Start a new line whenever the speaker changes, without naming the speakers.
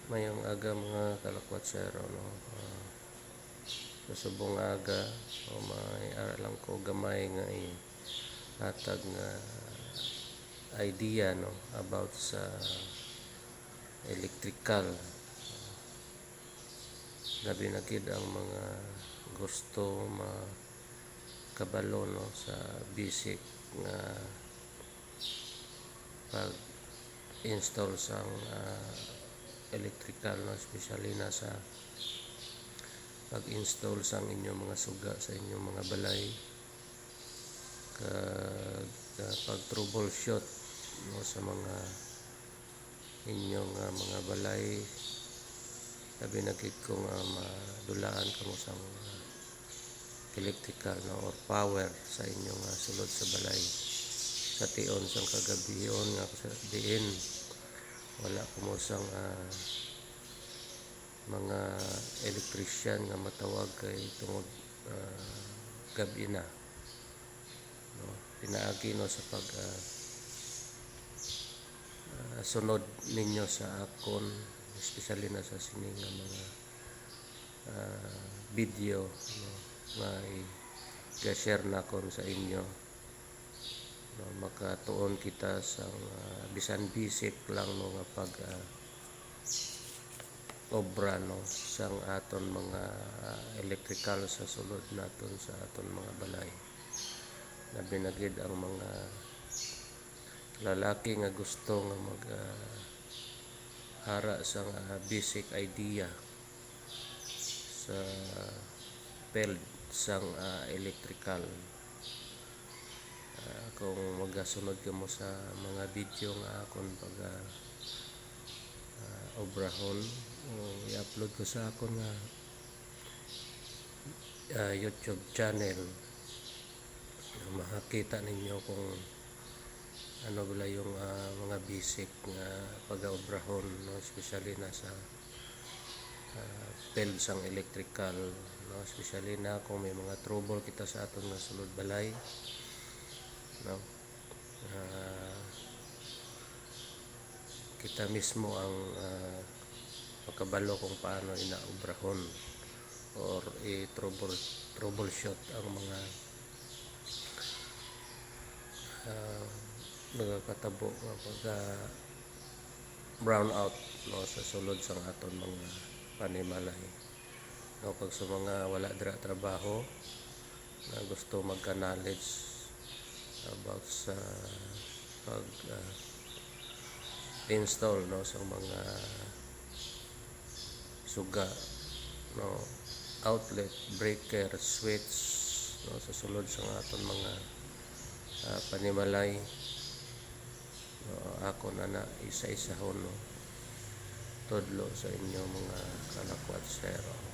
Mayong aga mga kalakwatsero, no? Subong aga o may ara lang ko gamay nga hatag nga idea, no, about sa electrical. Labi na gid ang mga gusto makabalo, no, sa basic nga pag install sang electrical, no, especially na sa pag-install sang inyong mga suga sa inyong mga balay, pag troubleshoot, no, sa mga inyong mga balay. Sabi na gid ko nga madulaan kamo sa electrical, no, or power sa inyong sulod sa balay. Sa tion sang kagabion nga sa diin wala ko mo sang mga electrician nga matawag kay tungod gabi na, no, pinaagi, no, sa pag sunod ninyo sa akon, especially na sa sining nga mga video, no, nga i-share na kon sa inyo, no, makatuon kita sa bisan basic lang, no, nga pag obra, no, sang aton mga electrical sa sulod naton sa aton mga balay. Labi na gid ang mga lalaki nga gusto nga hara sa basic idea sa field sang electrical. Kung magasunod ka mo sa mga video nga akon pag obrahon, i-upload ko sa akon nga YouTube channel, makakita ninyo kung ano bala yung mga basic nga pag-obrahon, no, especially na sa field sang electrical, no, especially na kung may mga trouble kita sa aton nga sulod balay, no. Kita mismo ang makabalo kung paano inaobrahon or i-troubleshoot ang mga nagkatabo nga pag brown out, no, sa sulod sang aton mga panimalay, no, pag sa mga wala dira trabaho na gusto magka-knowledge about sa pag install, no, sa mga suga, no, outlet, breaker, switch, no, sa sulod sa aton mga panimalay, no, ako na isa-isahon, no, tudlo sa inyo mga kalakwatsero.